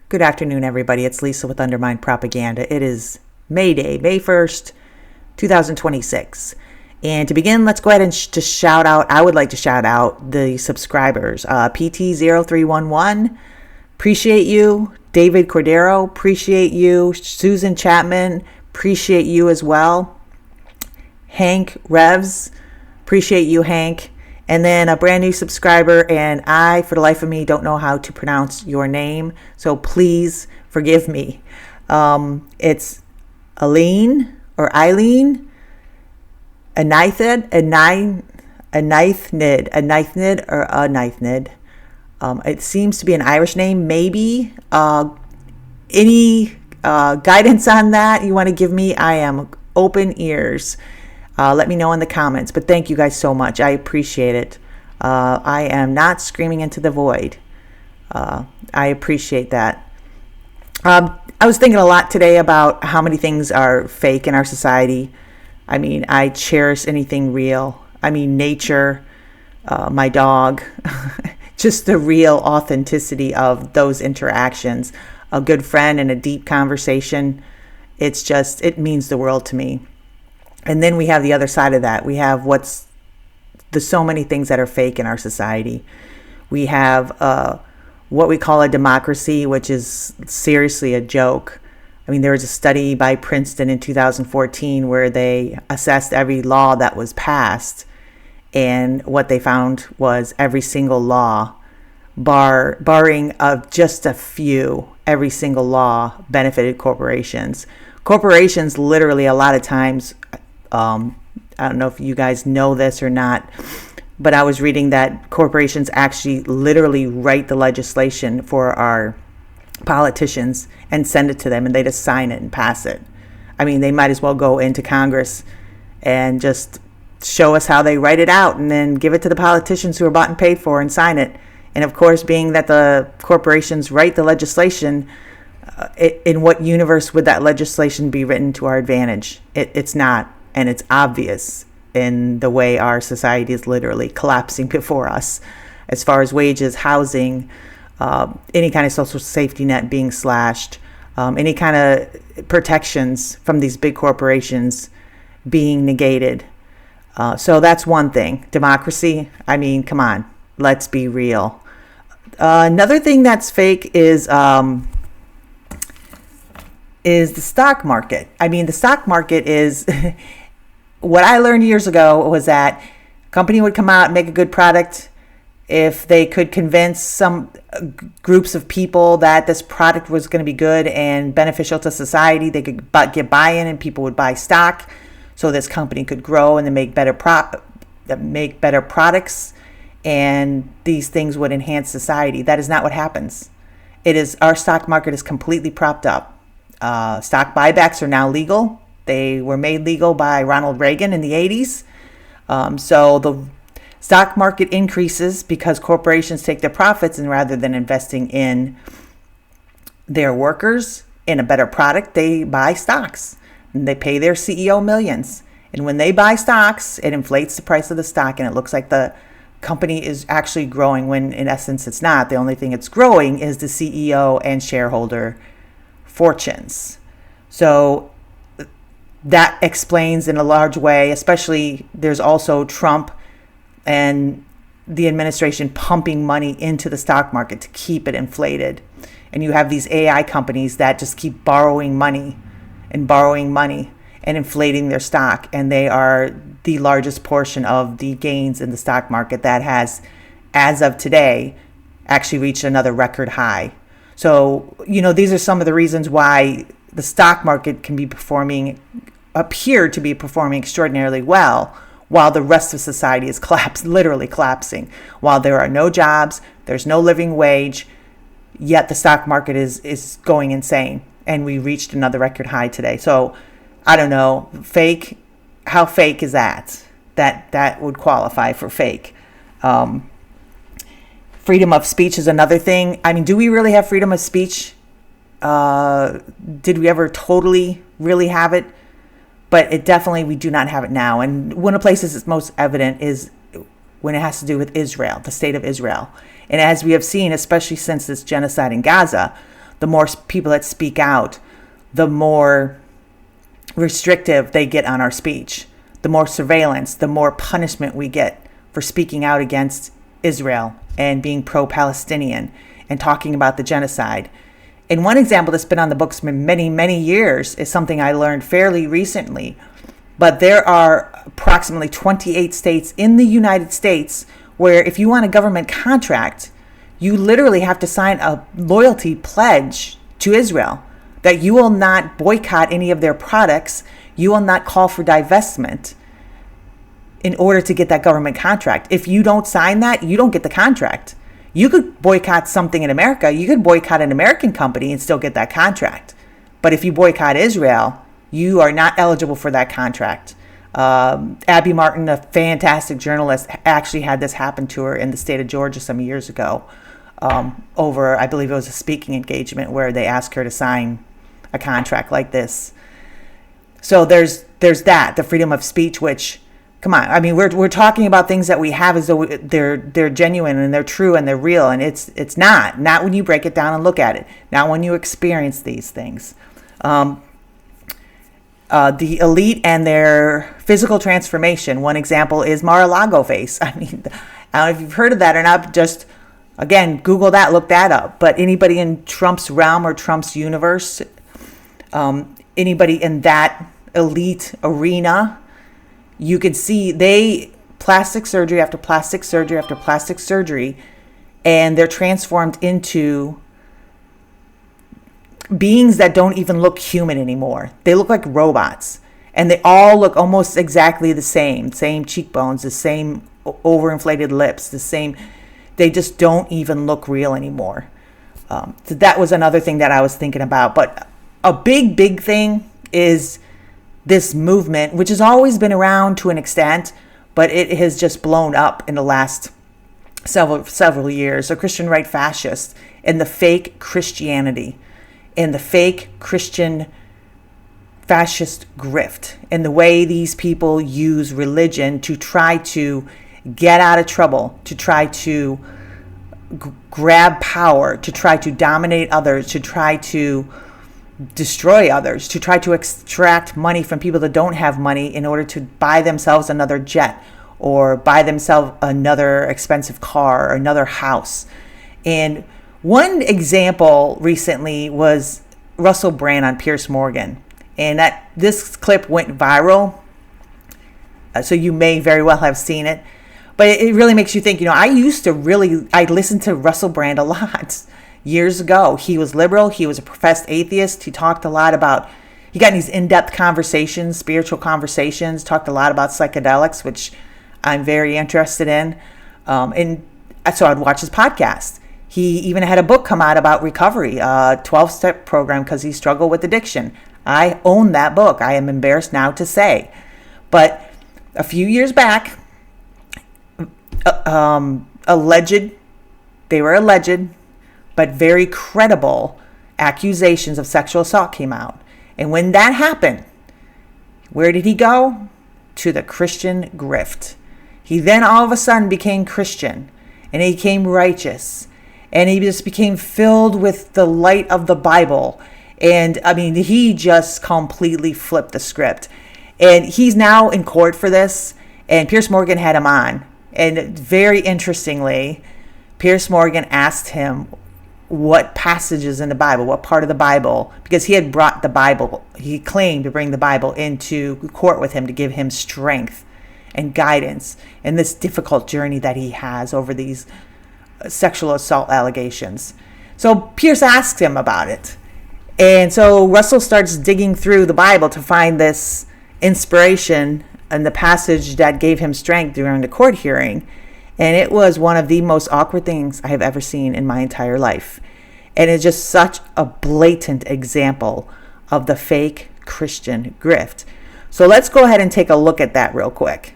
Good afternoon, everybody. It's Lisa with Undermined Propaganda. It is May Day, May 1st, 2026. And to begin, let's go ahead and just shout out, I would like to shout out the subscribers. PT0311, appreciate you. David Cordero, appreciate you. Susan Chapman, appreciate you as well. Hank Revs, appreciate you, Hank. And then a brand new subscriber, and I, for the life of me, don't know how to pronounce your name, so please forgive me. It's Eileen or Eileen, Anithnid. It seems to be an Irish name, maybe. Any guidance on that you want to give me? I am open ears. Let me know in the comments. But thank you guys so much. I appreciate it. I am not screaming into the void. I appreciate that. I was thinking a lot today about how many things are fake in our society. I mean, I cherish anything real. I mean, nature, my dog, just the real authenticity of those interactions. A good friend and a deep conversation. It means the world to me. And then we have the other side of that. We have so many things that are fake in our society. We have what we call a democracy, which is seriously a joke. I mean, there was a study by Princeton in 2014 where they assessed every law that was passed. And what they found was every single law, barring of just a few, every single law benefited corporations. Corporations literally a lot of times, I don't know if you guys know this or not, but I was reading that corporations actually literally write the legislation for our politicians and send it to them, and they just sign it and pass it. I mean, they might as well go into Congress and just show us how they write it out and then give it to the politicians who are bought and paid for and sign it. And of course, being that the corporations write the legislation, in what universe would that legislation be written to our advantage? It's not. And it's obvious in the way our society is literally collapsing before us, as far as wages, housing, any kind of social safety net being slashed, any kind of protections from these big corporations being negated. So that's one thing. Democracy, I mean, come on, let's be real. Another thing that's fake is the stock market. I mean, the stock market is... What I learned years ago was that a company would come out and make a good product. If they could convince some groups of people that this product was going to be good and beneficial to society, they could get buy-in and people would buy stock so this company could grow and then make better products, and these things would enhance society. That is not what happens. Our stock market is completely propped up. Stock buybacks are now legal. They were made legal by Ronald Reagan in the 80s. So the stock market increases because corporations take their profits, and rather than investing in their workers in a better product, they buy stocks. And they pay their CEO millions. And when they buy stocks, it inflates the price of the stock, and it looks like the company is actually growing when in essence it's not. The only thing it's growing is the CEO and shareholder fortunes. So that explains in a large way, especially there's also Trump and the administration pumping money into the stock market to keep it inflated. And you have these AI companies that just keep borrowing money and inflating their stock. And they are the largest portion of the gains in the stock market that has, as of today, actually reached another record high. So, these are some of the reasons why the stock market can appear to be performing extraordinarily well, while the rest of society is literally collapsing. While there are no jobs, there's no living wage, yet the stock market is going insane. And we reached another record high today. So, I don't know, fake, how fake is that? That would qualify for fake. Freedom of speech is another thing. I mean, do we really have freedom of speech? Did we ever totally really have it? But we do not have it now. And one of the places it's most evident is when it has to do with Israel, the state of Israel. And as we have seen, especially since this genocide in Gaza, the more people that speak out, the more restrictive they get on our speech, the more surveillance, the more punishment we get for speaking out against Israel and being pro-Palestinian and talking about the genocide. And one example that's been on the books for many, many years is something I learned fairly recently. But there are approximately 28 states in the United States where if you want a government contract, you literally have to sign a loyalty pledge to Israel that you will not boycott any of their products, you will not call for divestment in order to get that government contract. If you don't sign that, you don't get the contract. You could boycott something in America, you could boycott an American company and still get that contract. But if you boycott Israel, you are not eligible for that contract. Abby Martin, a fantastic journalist, actually had this happen to her in the state of Georgia some years ago over, I believe it was a speaking engagement where they asked her to sign a contract like this. So there's that, the freedom of speech, which, come on, I mean, we're talking about things that we have as though they're genuine and they're true and they're real, and it's not when you break it down and look at it, not when you experience these things. The elite and their physical transformation. One example is Mar-a-Lago face. I mean, I don't know if you've heard of that or not. Just, again, Google that, look that up. But anybody in Trump's realm or Trump's universe, anybody in that elite arena, you could see plastic surgery after plastic surgery after plastic surgery, and they're transformed into beings that don't even look human anymore. They look like robots, and they all look almost exactly the same cheekbones, the same overinflated lips, the same. They just don't even look real anymore. So that was another thing that I was thinking about. But a big thing is this movement, which has always been around to an extent, but it has just blown up in the last several years. So Christian right fascists and the fake Christianity, and the fake Christian fascist grift, and the way these people use religion to try to get out of trouble, to try to grab power, to try to dominate others, to try to destroy others, to try to extract money from people that don't have money in order to buy themselves another jet or buy themselves another expensive car or another house. And one example recently was Russell Brand on Piers Morgan, and this clip went viral, so you may very well have seen it, but it really makes you think. I listened to Russell Brand a lot years ago. He was liberal, he was a professed atheist, he got in these in-depth conversations, spiritual conversations, talked a lot about psychedelics, which I'm very interested in, and so I'd watch his podcast. He even had a book come out about recovery, a 12-step program, because he struggled with addiction. I own that book. I am embarrassed now to say. But a few years back, alleged, but very credible accusations of sexual assault came out. And when that happened, where did he go? To the Christian grift. He then all of a sudden became Christian, and he became righteous. And he just became filled with the light of the Bible. And I mean, he just completely flipped the script. And he's now in court for this. And Piers Morgan had him on. And very interestingly, Piers Morgan asked him what passages in the Bible, what part of the Bible, because he had brought the Bible, he claimed to bring the Bible into court with him to give him strength and guidance in this difficult journey that he has over these sexual assault allegations. So Piers asked him about it. And so Russell starts digging through the Bible to find this inspiration and the passage that gave him strength during the court hearing. And it was one of the most awkward things I have ever seen in my entire life. And it's just such a blatant example of the fake Christian grift. So let's go ahead and take a look at that real quick.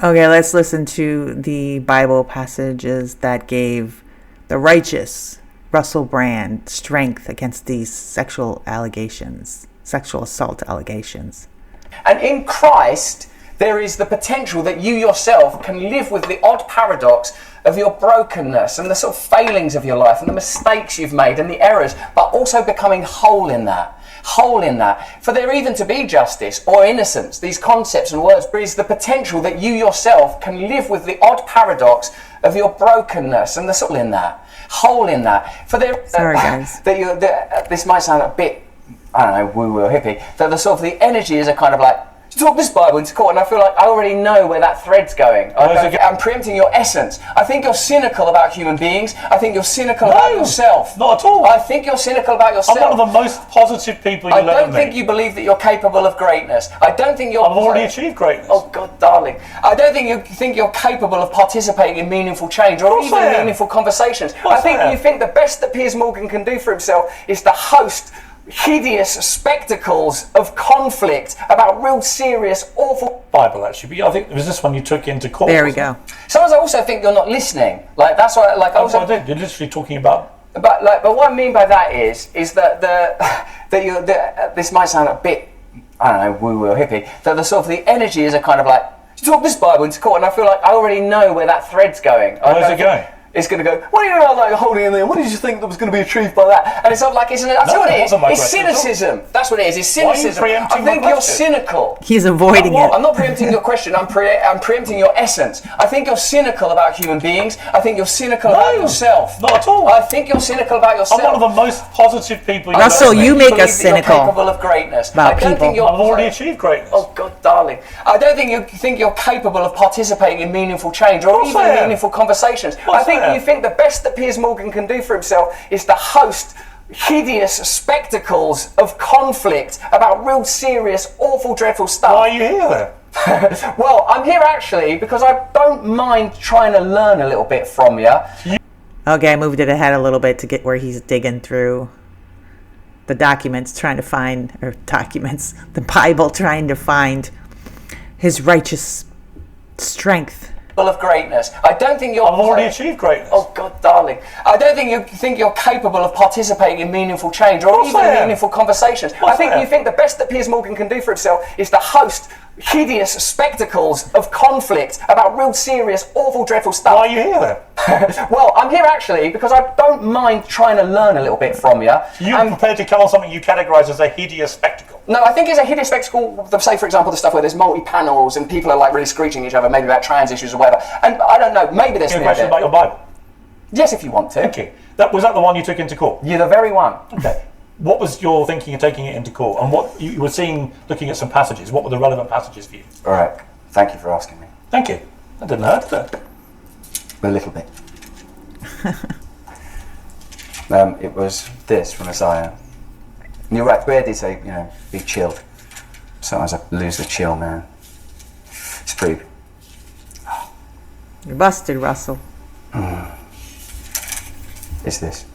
Okay, let's listen to the Bible passages that gave the righteous Russell Brand strength against these sexual assault allegations. And in Christ, there is the potential that you yourself can live with the odd paradox of your brokenness and the sort of failings of your life and the mistakes you've made and the errors, but also becoming whole in that. Whole in that. For there even to be justice or innocence, these concepts and words, there is the potential that you yourself can live with the odd paradox of your brokenness and the sort of in that. Whole in that. For there, sorry guys. This might sound a bit, I don't know, woo-woo or hippie, that the sort of the energy is a kind of like, talk this Bible into court, and I feel like I already know where that thread's going. I'm preempting your essence. I think you're cynical about human beings. I think you're cynical about yourself. Not at all. I think you're cynical about yourself. I'm one of the most positive people you'll ever meet. I don't think you believe that you're capable of greatness. I don't think you're... I've already achieved greatness. Oh, God, darling. I don't think you're capable of participating in meaningful change or even meaningful conversations. I think you think the best that Piers Morgan can do for himself is to host hideous spectacles of conflict about real serious, awful Bible, actually. But I think it was this one you took into court. There we go. Sometimes I also think you're not listening. Like that's what like I also did. You're literally talking about. But what I mean by that is that this might sound a bit, I don't know, woo-woo or hippie, that the sort of the energy is a kind of like, talk this Bible into court, and I feel like I already know where that thread's going. Where's it going? It's going to go, what are you like holding in there? What did you think that was going to be achieved by that? And it's not like, that's what it is. It's cynicism. That's what it is. It's cynicism. I think you're cynical. He's avoiding it. I'm not preempting your question. I'm preempting your essence. I think you're cynical about human beings. I think you're cynical about yourself. Not at all. I think you're cynical about yourself. I'm one of the most positive people you'll Russell, ever meet. you make us cynical. You're capable of greatness. About people. I've already achieved greatness. Oh, God, darling. I don't think you think you're capable of participating in meaningful change or even meaningful conversations. I think you think the best that Piers Morgan can do for himself is to host hideous spectacles of conflict about real serious, awful, dreadful stuff. Why are you here then? Well, I'm here actually because I don't mind trying to learn a little bit from you. Okay, I moved it ahead a little bit to get where he's digging through the documents, the Bible, trying to find his righteous strength. Of greatness. I don't think you're... I've already achieved greatness. Oh, God, darling. I don't think you're capable of participating in meaningful change or even meaningful conversations. I think you think the best that Piers Morgan can do for himself is to host hideous spectacles of conflict about real serious, awful, dreadful stuff. Why are you here then? Well, I'm here actually because I don't mind trying to learn a little bit from you. You're prepared to come on something you categorise as a hideous spectacle? No, I think it's a hideous spectacle, say for example the stuff where there's multi-panels and people are like really screeching at each other, maybe about trans issues or whatever. And I don't know, maybe there's... Can I question about your Bible? Yes, if you want to. Thank you. Was that the one you took into court? You're the very one. Okay. What was your thinking of taking it into court? And what you were seeing, looking at some passages, what were the relevant passages for you? All right. Thank you for asking me. Thank you. That didn't hurt, did it? A little bit. It was this from Isaiah. And you're right, where did he say, be chilled? Sometimes I lose the chill, man. It's pretty... You're busted, Russell. It's this.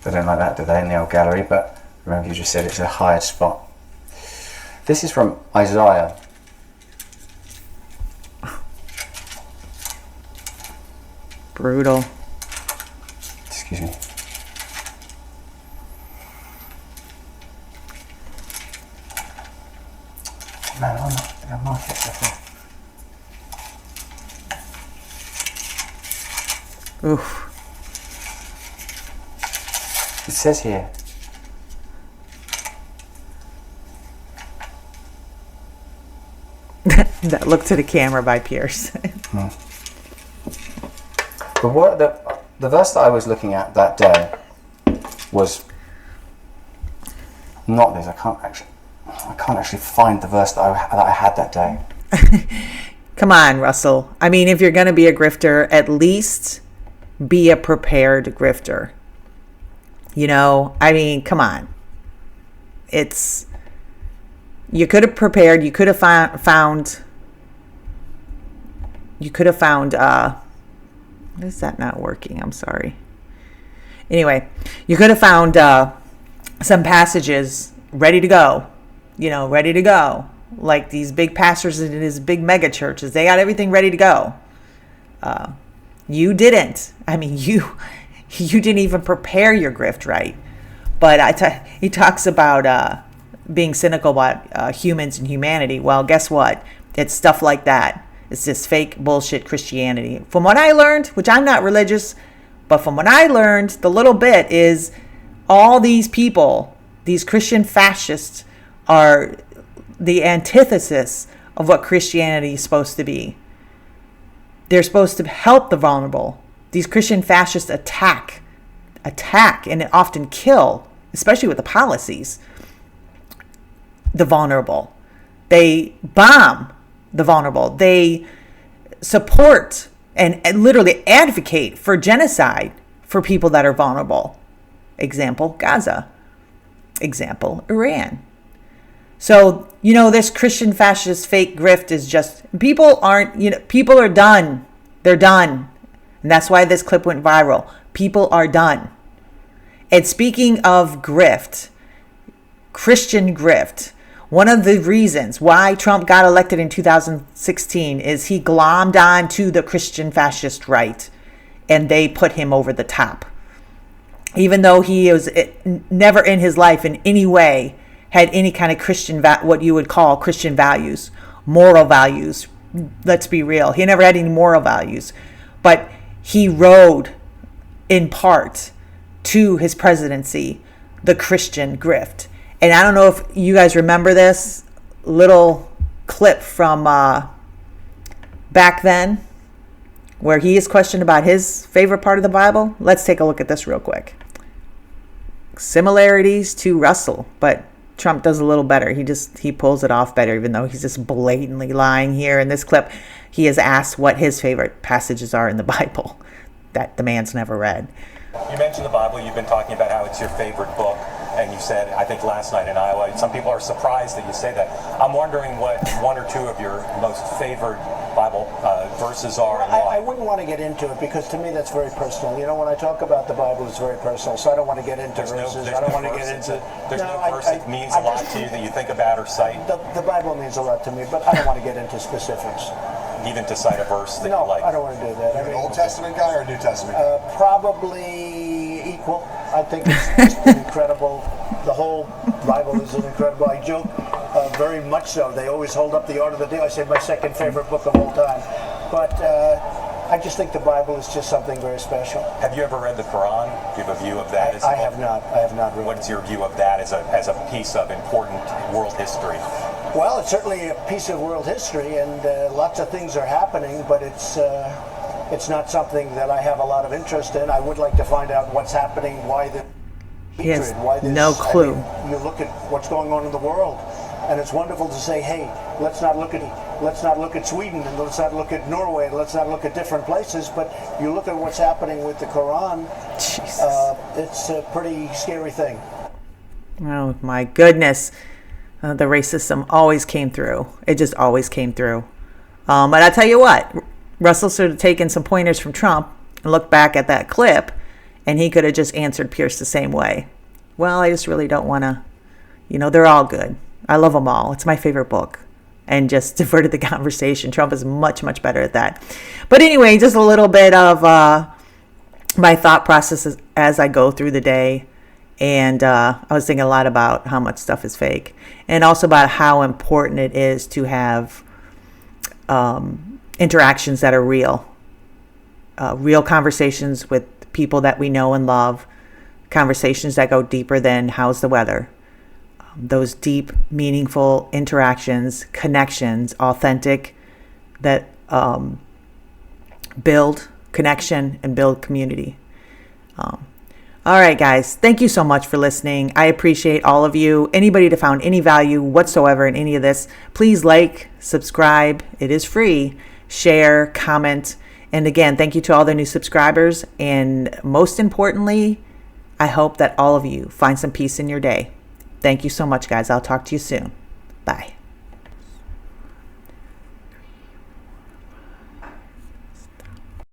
They don't like that, do they, in the old gallery? But remember you just said it's a hired spot. This is from Isaiah. Brutal. Excuse me. Man, I'm not going to mark it. Oof. It says here. That look to the camera by Piers. But what the verse that I was looking at that day was not this. I can't actually find the verse that I had that day. Come on, Russell. I mean, if you're going to be a grifter, at least be a prepared grifter. I mean, come on. You could have prepared. You could have found. What is that not working? I'm sorry. Anyway, you could have found some passages ready to go. Ready to go. Like these big pastors in these big mega churches. They got everything ready to go. You didn't. I mean, you didn't even prepare your grift right. But he talks about being cynical about humans and humanity. Well, guess what? It's stuff like that. It's just fake bullshit Christianity. From what I learned, which I'm not religious, but from what I learned, the little bit is all these people, these Christian fascists, are the antithesis of what Christianity is supposed to be. They're supposed to help the vulnerable. These Christian fascists attack, and often kill, especially with the policies, the vulnerable. They bomb the vulnerable. They support and literally advocate for genocide for people that are vulnerable. Example, Gaza. Example, Iran. So, this Christian fascist fake grift is just, people are done. They're done. And that's why this clip went viral. People are done. And speaking of grift, Christian grift, one of the reasons why Trump got elected in 2016 is he glommed on to the Christian fascist right, and they put him over the top. Even though he was never in his life in any way had any kind of Christian, what you would call Christian values, moral values. Let's be real. He never had any moral values, but he rode in part to his presidency, the Christian grift. And I don't know if you guys remember this little clip from back then where he is questioned about his favorite part of the Bible. Let's take a look at this real quick. Similarities to Russell, but Trump does a little better. He pulls it off better, even though he's just blatantly lying here. In this clip, he is asked what his favorite passages are in the Bible that the man's never read. You mentioned the Bible. You've been talking about how it's your favorite book. And you said, I think last night in Iowa, some people are surprised that you say that. I'm wondering what one or two of your most favorite Bible verses are and why. I wouldn't want to get into it because to me that's very personal. When I talk about the Bible, it's very personal, so I don't want to get into verses. I don't want to get into... There's no verse that means a lot to you that you think about or cite? The Bible means a lot to me, but I don't want to get into specifics. Even to cite a verse that you like? No, I don't want to do that. Are you an Old Testament guy or a New Testament guy? Probably equal. I think it's just incredible. The whole Bible is incredible. I joke very much so. They always hold up the Art of the Deal. I say my second favorite book of all time. But I just think the Bible is just something very special. Have you ever read the Quran? Do you have a view of that? I have not. I have not read it. What's your view of that as a piece of important world history? Well, it's certainly a piece of world history, and lots of things are happening, but it's not something that I have a lot of interest in. I would like to find out what's happening, why the hatred, why this. No clue. You look at what's going on in the world, and it's wonderful to say, hey, let's not look at Sweden, and let's not look at Norway, and let's not look at different places, but you look at what's happening with the Quran, it's a pretty scary thing. Oh my goodness. The racism always came through. It just always came through. But I tell you what, Russell should have taken some pointers from Trump and looked back at that clip, and he could have just answered Piers the same way. Well, I just really don't want to, they're all good. I love them all. It's my favorite book. And just diverted the conversation. Trump is much, much better at that. But anyway, just a little bit of my thought process as I go through the day. And I was thinking a lot about how much stuff is fake, and also about how important it is to have interactions that are real conversations with people that we know and love, conversations that go deeper than how's the weather. Those deep, meaningful interactions, connections, authentic, that build connection and build community. All right, guys, thank you so much for listening. I appreciate all of you. Anybody that found any value whatsoever in any of this, please like, subscribe. It is free. Share, comment. And again, thank you to all the new subscribers. And most importantly, I hope that all of you find some peace in your day. Thank you so much, guys. I'll talk to you soon. Bye.